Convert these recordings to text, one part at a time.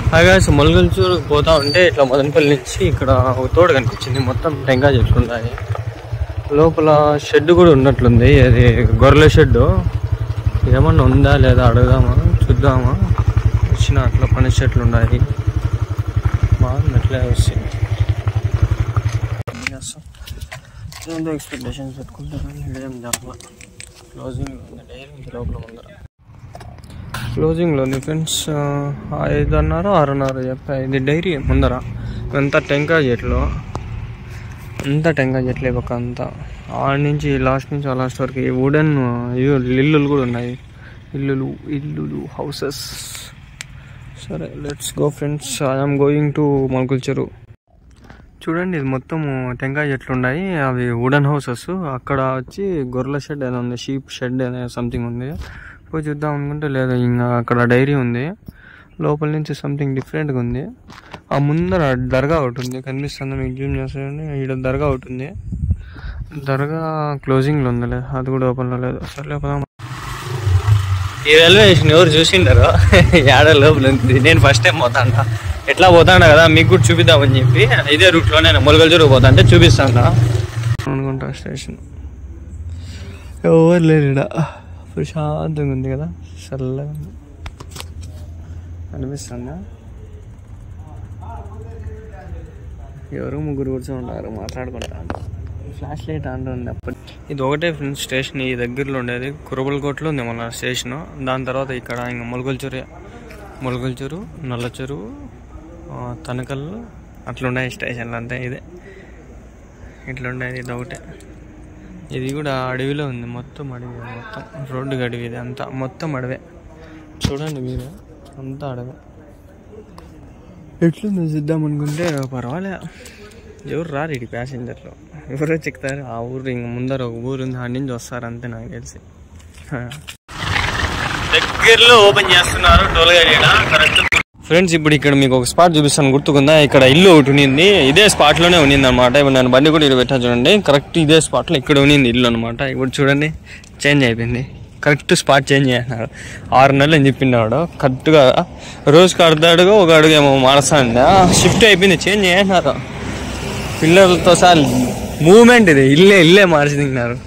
అలాగే మొలగల్చూరు పోతా ఉంటే ఇట్లా మదనపల్లి నుంచి ఇక్కడ ఒక తోడు కనిపించింది, మొత్తం టెంకాయ చెట్లు ఉన్నాయి. లోపల షెడ్ కూడా ఉన్నట్లుంది, అది గొర్రెల షెడ్. ఏమన్నా ఉందా లేదా అడుగుదామా, చూద్దామా. వచ్చిన అట్లా పని చెట్లు ఉన్నాయి, బాగుంది. అట్లే వచ్చి ఎక్స్పెక్టేషన్స్ పెట్టుకుంటాను, ఏం జరగదు. క్లోజింగ్లో ఉంది, డైరీ ఉంది లోపల ముందర. క్లోజింగ్లో ఉంది ఫ్రెండ్స్, 5:30 6:30 చెప్పాయి. ఇది డైరీ ముందర. అంతా టెంకాయ చెట్లు, అంతా టెంకాయ చెట్లే పక్క అంతా. ఆడ నుంచి లాస్ట్ నుంచి ఆ లాస్ట్ వరకు వుడెన్ ఇల్లులు కూడా ఉన్నాయి, ఇల్లులు హౌసెస్. సరే let's go friends, I'm going to Molakalcheru. చూడండి ఇది మొత్తం టెంకాయ చెట్లు ఉన్నాయి, అవి వుడెన్ హౌసెస్. అక్కడ వచ్చి గొర్రెల షెడ్ ఏదో ఉంది, షీప్ షెడ్ అనే సంథింగ్ ఉంది. పోయి చూద్దాం అనుకుంటే లేదు, ఇంకా అక్కడ డైరీ ఉంది. లోపల నుంచి సంథింగ్ డిఫరెంట్గా ఉంది. ఆ ముందర దర్గా ఒకటి ఉంది, కనిపిస్తుంది మీకు, జూమ్ చేస్తానండి. ఇక్కడ దర్గా ఒకటి ఉంది, దర్గా క్లోజింగ్లో ఉందిలే, అది కూడా ఓపెన్లో లేదు. సర్లే పదాం. ఈ రైల్వే స్టేషన్ ఎవరు చూసిండారు, ఏడ లోపల ఉంది. నేను ఫస్ట్ టైం పోతాండా, ఎట్లా పోతాండా కదా మీకు కూడా చూపిద్దామని చెప్పి ఇదే రూట్లోనే మొలకల్చెరు పోతా అంటే చూపిస్తాండా అనుకుంటా. స్టేషన్ ఎవరు లేరు ఇక్కడ, ప్రశాంతంగా ఉంది కదా, చల్లగా ఉంది అనిపిస్తుందా. ఎవరు ముగ్గురు కూర్చొని ఉన్నారు మాట్లాడుకుంటా, ఫ్లాష్ లైట్ ఆన్ ఉంది అప్పుడు. ఇది ఒకటే ఫ్రెండ్స్ స్టేషన్, ఈ దగ్గరలో ఉండేది కురబలకోటలో ఉంది మన స్టేషను. దాని తర్వాత ఇక్కడ ఇంకా మొలకల్చెరు, నల్లచెరువు, తనకల్లు అట్లున్నాయి స్టేషన్లు అంతా. ఇదే ఇట్లుండేది, ఇది ఒకటే. ఇది కూడా అడవిలో ఉంది, మొత్తం అడవి, మొత్తం రోడ్డు అడవి. ఇది అంతా మొత్తం అడవే, చూడండి మీరు, అంతా అడవే. ఎట్లుందో చూద్దాం అనుకుంటే పర్వాలే, ఎవరు రారు ఇటు ప్యాసింజర్లు, ఎవరో చెక్తారు. ఆ ఊరు ఇంక ముందర ఒక ఊరు ఉంది, ఆడి నుంచి వస్తారు అంతే నాకు తెలిసి. దగ్గరలో ఓపెన్ చేస్తున్నారు టోల్ గేట్ కరెక్ట్. ఫ్రెండ్స్ ఇప్పుడు ఇక్కడ మీకు ఒక స్పాట్ చూపిస్తాను, గుర్తుకుందా? ఇక్కడ ఇల్లు ఒకటి ఉన్నింది, ఇదే స్పాట్లోనే ఉన్నింది అనమాట. ఇప్పుడు నేను బండి కూడా ఇక్కడ పెట్టా చూడండి, కరెక్ట్ ఇదే స్పాట్లో ఇక్కడ ఉన్నింది ఇల్లు అనమాట. ఇప్పుడు చూడండి చేంజ్ అయిపోయింది, కరెక్ట్ స్పాట్ చేంజ్ చేస్తున్నారు. 6 నెలలు అని చెప్పిండాడు, కరెక్ట్గా రోజుకి అడుగు ఒక అడుగు ఏమో మారుస్తాను, షిఫ్ట్ అయిపోయింది, చేంజ్ చేస్తున్నారు. పిల్లలతో సార్ మూమెంట్ ఇది, ఇల్లే మార్చి తిన్నారు.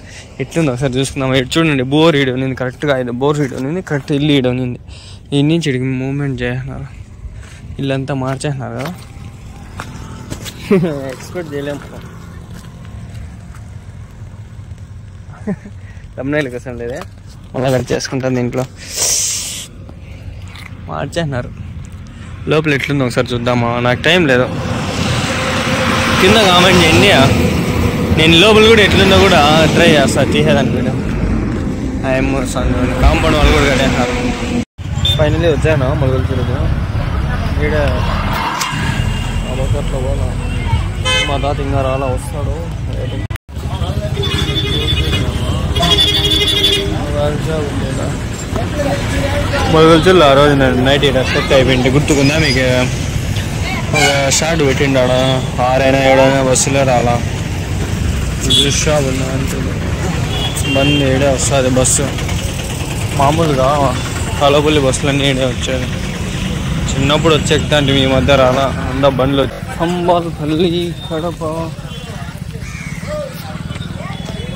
ఎట్లుంది ఒకసారి చూసుకుందాం. ఇటు చూడండి, బోర్ ఈడ ఉన్నింది కరెక్ట్గా, ఇది బోర్ ఈడ ఉన్నింది, కరెక్ట్ ఇల్లు ఈడ ఉన్నింది. ఈ నుంచి ఇడికి మూమెంట్ చేస్తున్నారు, ఇల్లంతా మార్చేస్తున్నారు కదా. ఎక్స్పెక్ట్ చేయలేము, తమ్ముళ్ళ కోసం లేదే, మళ్ళీ కట్ చేసుకుంటాను. దీంట్లో మార్చేస్తున్నారు. లోపల ఎట్లుందో ఒకసారి చూద్దామా, నాకు టైం లేదు. కింద కామెంట్ చేయండి, నేను లోపల కూడా ఎట్లుందో కూడా ట్రై చేస్తాను తీసేదానికి వీడియో. కాంపౌండ్ వాళ్ళు కూడా కట్టేస్తున్నారు. ఫైనలీ వచ్చాను మొలకల్చెరుకు. ఈడ అట్లా పోనా, మా తాత ఇంకా రాలా, వస్తాడు. మొలకల్చెరులో ఆ రోజు నేను నైట్ ఇక్కడ సెట్ అయిపోయింది, గుర్తుకుందా మీకు? ఒక షార్ట్ పెట్టిండు ఆడ, 6 అయినా 7 అయినా బస్సులో రాలా. జ్యూస్ షాప్ ఉన్నా అంటే బండి ఏడే వస్తుంది బస్సు. మామూలుగా కలపల్లి బస్సులన్నీ ఏడే వచ్చేది. చిన్నప్పుడు వచ్చేక్తాంటి, ఈ మధ్య రాలా, అంతా బండ్లు. అంబాలపల్లి కడప,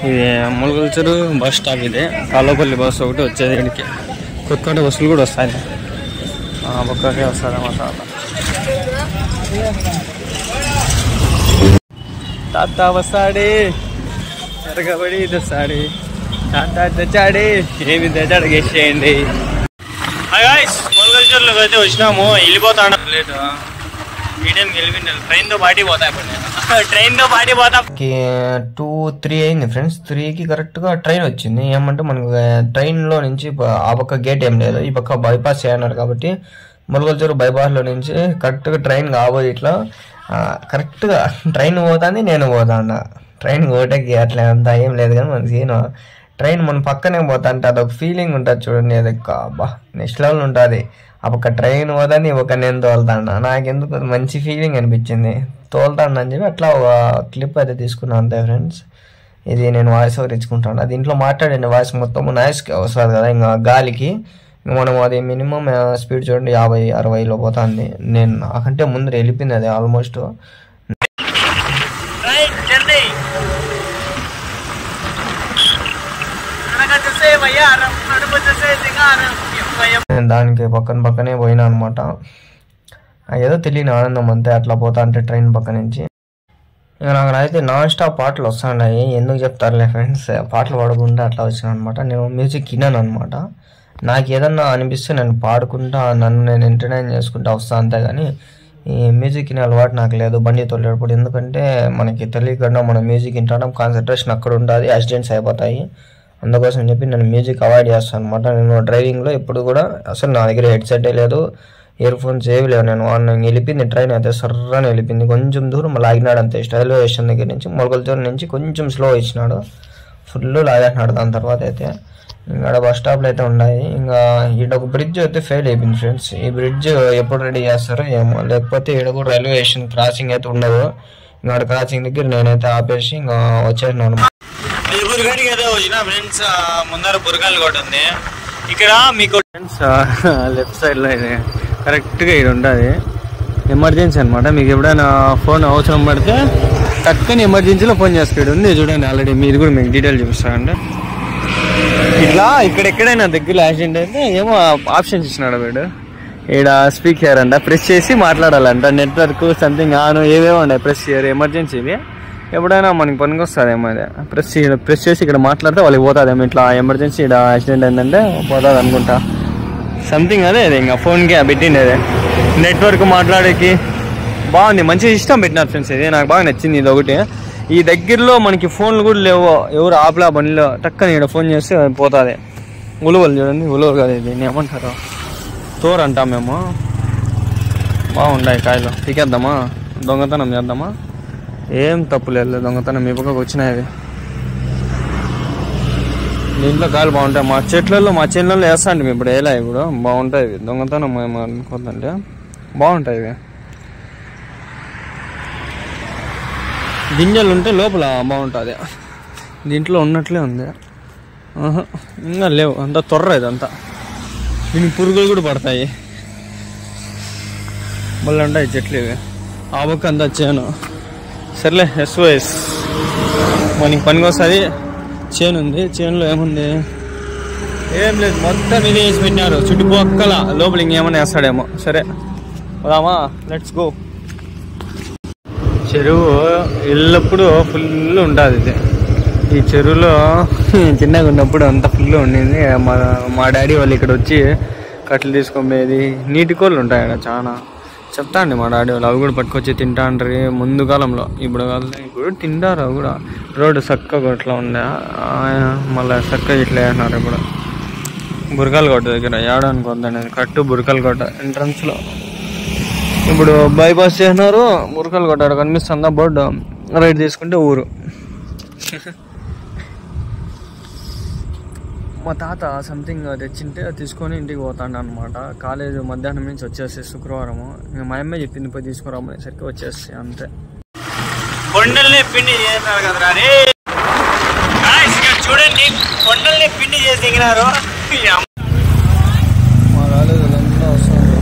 ఇది మొలకల్చెరు బస్ స్టాప్. ఇదే కలపల్లి బస్సు ఒకటి వచ్చేది ఇక్కడికి. కొత్త బస్సులు కూడా వస్తాయి, పక్కకే వస్తాయన్నమాట. తాత వస్తాడే ఎరగబడి తెస్తాడే, తాత తెచ్చాడే ఏమి తెచ్చాడు గెస్సేయండి. మొలకల్చెరులోకి అయితే వచ్చినాము, వెళ్ళిపోతాను లేట్. మీడియం వెళ్ళిపోయింది, ట్రైన్తో పాటి పోతాయి. ట్రైన్తో పాటి పోతా. 2-3 అయింది ఫ్రెండ్స్. 3కి కరెక్ట్గా ట్రైన్ వచ్చింది. ఏమంటే మనకు ట్రైన్లో నుంచి ఆ పక్క గేట్ ఏం లేదు, ఈ పక్క బైపాస్ చేయన్నారు కాబట్టి మొలకల్చెరు బైపాస్లో నుంచి కరెక్ట్గా ట్రైన్ కాబోదు. ఇట్లా కరెక్ట్గా ట్రైన్ పోతుంది, నేను పోతాను. ట్రైన్ ఓటకి అట్లా అంతా ఏం లేదు, కానీ మనకి ట్రైన్ మన పక్కనే పోతా అంటే అదొక ఫీలింగ్ ఉంటుంది చూడండి. అది అబ్బా నెక్స్ట్ లెవెల్ ఉంటుంది. ఆ పక్క ట్రైన్ పోదని ఒక నేను తోలుతాను, నాకెందుకు మంచి ఫీలింగ్ అనిపించింది, తోలుతాను అని చెప్పి అట్లా ఒక క్లిప్ అయితే తీసుకున్నాను అంతే ఫ్రెండ్స్. ఇది నేను వాయిస్ ఓవర్ ఇచ్చుకుంటాను. దీంట్లో మాట్లాడండి వాయిస్ మొత్తం నాయిస్కి వస్తుంది కదా, ఇంకా గాలికి మనం అది మినిమం స్పీడ్ చూడండి 50-60లో పోతుంది. నేను నాకంటే ముందు వెళ్ళిపోయింది అది ఆల్మోస్ట్. దానికి పక్కనే పోయినా అనమాట. ఏదో తెలియని ఆనందం అంతే అట్లా పోతా అంటే ట్రైన్ పక్క నుంచి. ఇక నాకు అయితే నాన్ స్టాప్ పాటలు వస్తున్నాయి. ఎందుకు చెప్తారులే ఫ్రెండ్స్, పాటలు పాడుకుంటా అట్లా వచ్చాను అనమాట. నేను మ్యూజిక్ విన్నాను అనమాట. నాకు ఏదన్నా అనిపిస్తే నేను పాడుకుంటా నన్ను నేను ఎంటర్టైన్ చేసుకుంటా వస్తాను. అంతేగాని ఈ మ్యూజిక్ వినే అలవాటు నాకు లేదు బండి తోలేటప్పుడు. ఎందుకంటే మనకి తెలియకుండా మనం మ్యూజిక్ వింటాం, కాన్సన్ట్రేషన్ అక్కడ ఉంటుంది, యాక్సిడెంట్స్ అయిపోతాయి. అందుకోసం చెప్పి నేను మ్యూజిక్ అవాయిడ్ చేస్తాను అనమాట. నేను డ్రైవింగ్లో ఎప్పుడు కూడా అసలు నా దగ్గర హెడ్సెటే లేదు, ఇయర్ ఫోన్స్ ఏవి లేవు. నేను వెళ్ళిపోయింది ట్రైన్ అయితే సర్రని వెళ్ళిపోయింది. కొంచెం దూరం లాగినాడు అంతే. రైల్వే స్టేషన్ దగ్గర నుంచి మొలకలతూరు నుంచి కొంచెం స్లో ఇచ్చినాడు, ఫుల్ లాగేసినాడు. దాని తర్వాత అయితే ఇంకా బస్ స్టాప్లు అయితే ఉన్నాయి. ఇంకా ఈడ ఒక బ్రిడ్జ్ అయితే ఫెయిల్ అయిపోయింది ఫ్రెండ్స్. ఈ బ్రిడ్జ్ ఎప్పుడు రెడీ చేస్తారో ఏమో, లేకపోతే ఈడ కూడా రైల్వే స్టేషన్ క్రాసింగ్ అయితే ఉండదు. ఇంకా క్రాసింగ్ దగ్గర నేనైతే ఆపేసి ఇంకా వచ్చేసినాను. బురగాడికి అయితే వచ్చిన ఫ్రెండ్స్, ముందర బురగాలు కూడా ఉంది. ఇక్కడ మీకు ఫ్రెండ్స్ లెఫ్ట్ సైడ్లో ఇది కరెక్ట్గా ఇది ఉంటుంది. ఎమర్జెన్సీ అనమాట. మీకు ఎప్పుడైనా ఫోన్ అవసరం పడితే టక్కని ఎమర్జెన్సీలో ఫోన్ చేస్తాడు. ఉంది చూడండి ఆల్రెడీ, మీరు కూడా మీకు డీటెయిల్ చూపిస్తారండి. ఇట్లా ఇక్కడెక్కడైనా దగ్గరలో యాక్సిడెంట్ అయితే ఏమో ఆప్షన్స్ ఇచ్చినాడు వీడు. ఈడ స్పీకర్ అంట, ప్రెస్ చేసి మాట్లాడాలంట. నెట్వర్క్ సంథింగ్ ఆన్ ఏవేమో ఉన్నాయి, ప్రెస్ చేయరు. ఎమర్జెన్సీది ఎప్పుడైనా మనకి పనికి వస్తుందేమో. అదే ప్రెస్ చేసి ఇక్కడ మాట్లాడితే వాళ్ళకి పోతుందేమో. ఇట్లా ఎమర్జెన్సీ ఇక్కడ యాక్సిడెంట్ అయిందంటే పోతుంది అనుకుంటా. సంథింగ్ అదే ఇంకా ఫోన్కి పెట్టింది. అదే నెట్వర్క్ మాట్లాడేకి బాగుంది, మంచి సిస్టమ్ పెట్టినారు ఫ్రెండ్స్. ఇది నాకు బాగా నచ్చింది. ఇది ఒకటి. ఈ దగ్గరలో మనకి ఫోన్లు కూడా లేవు, ఎవరు ఆపలా బండిలో, టక్కని ఇక్కడ ఫోన్ చేస్తే పోతుంది. ఉలువలు చూడండి, ఉలువలు కాదు ఇది ఏమంటారు, తోరు అంటాం మేము. బాగుంటాయి కాయలు. పీకేద్దామా, దొంగతనం చేద్దామా? ఏం తప్పు లేదు, దొంగతనం మీ పక్కకు వచ్చినాయి. దీంట్లో కాయలు బాగుంటాయి. మా చెట్లలో మా చేనులలో వేస్తా అంటే ఇప్పుడు వేలా, ఇప్పుడు బాగుంటాయి. దొంగతనం ఏమో అనుకోద్దంటే బాగుంటాయి. ఇవి గింజలు ఉంటే లోపల బాగుంటుంది. దీంట్లో ఉన్నట్లే ఉంది, ఇంకా లేవు. అంతా తొర్ర ఇదంతా. దీనికి పురుగులు కూడా పడతాయి. మళ్ళీ ఉంటాయి చెట్లు ఇవి. ఆ పక్క అంతా చేను. సర్లే, SOS మనకి పనికి వస్తుంది. చేను ఉంది, చేనులో ఏముంది, ఏం లేదు, మొత్తం ఇది వేసి పెట్టినారు చుట్టుపక్కల. లోపల ఇంకేమైనా వేస్తాడేమో. సరే పోదామా, లెట్స్ గో. చెరువు ఎల్లప్పుడూ ఫుల్ ఉంటుంది. ఇది ఈ చెరువులో చిన్నగా ఉన్నప్పుడు అంత ఫుల్ ఉండింది. మా డాడీ వాళ్ళు ఇక్కడ వచ్చి కట్టలు తీసుకొనేది. నీటి కోళ్ళు ఉంటాయి అక్కడ చాలా. చెప్తా అండి మా డాడీ వాళ్ళు, అవి కూడా పట్టుకొచ్చి తింటా అంటారు ముందు కాలంలో. ఇప్పుడు ఇప్పుడు తింటారు అవి కూడా. రోడ్డు చక్కగా ఇట్లా ఉండే, మళ్ళీ చక్కగా ఇట్లా వేసినారు. ఇప్పుడు బురకాలకోట దగ్గర ఏడానికి వద్దనేది కట్టు బురకాలకోట ఎంట్రన్స్లో. ఇప్పుడు బైపాస్ చేసినారు. బురకాలకోట అక్కడ కనిపిస్తుందా బోర్డు, రైట్ తీసుకుంటే ఊరు. మా తాత సంథింగ్ తెచ్చింటే తీసుకొని ఇంటికి పోతాడు అనమాట. కాలేజ్ మధ్యాహ్నం నుంచి వచ్చేసి శుక్రవారము. మా అమ్మాయి చెప్పింది పోయి తీసుకురామనేసరికి వచ్చేసి అంతే. కొండల్ని పిండి చేసినారు కదరా చూడండి, కొండల్ని పిండి చేసి దిగినారు. మా కాలేజ్ అంతా వస్తుంది.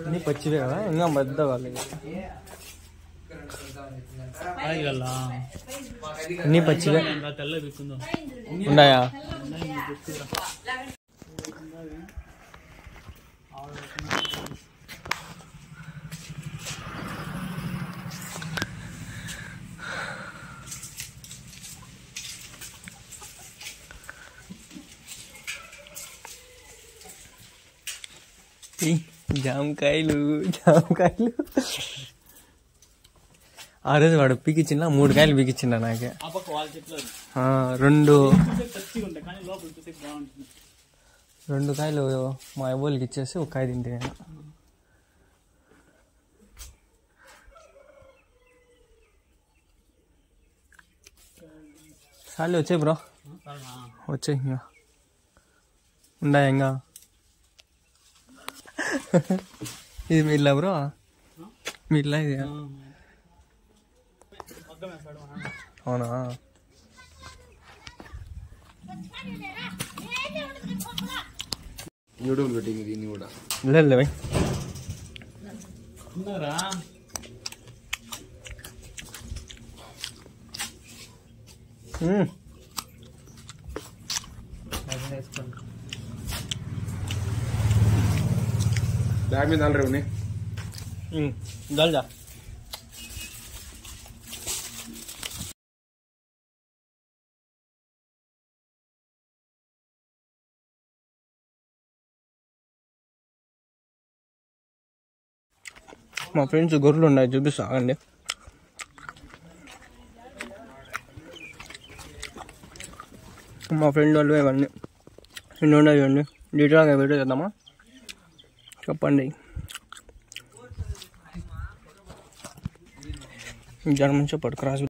అన్ని పచ్చివే కదా, ఇంకా పెద్ద వాళ్ళు అన్ని పచ్చివే ఉన్నాయా? జామకాయలు జామకాయలు. ఆ రోజు వాడు పీకిచ్చిన 3 కాయలు పీకిచ్చిండ నాకే. 2 కాయలు మా అవ్వోళ్ళకి ఇచ్చేసి 1 కాయ తింటే. చాలు వచ్చాయి బ్రో, వచ్చాయి. ఇంకా ఉండాయి ఇంకా. ఇది మీ ఇల్లా బ్రో? మీ ఇల్లా ఇది? అవునా? యూట్యూబ్ పెట్టింది దీన్ని కూడా. లేదు భయ్. బ్యాగ్ మీద ఆల్రెడీ ఉన్నాయి. జల్దా మా ఫ్రెండ్స్ గొర్రెలు ఉన్నాయి, చూపిస్తా అండి. మా ఫ్రెండ్ వాళ్ళు ఇవన్నీ ఇన్ని ఉన్నాయి ఇవన్నీ. డీటెయిల్గా వీడియో చేద్దామా? చెప్పండి. German shepherd cross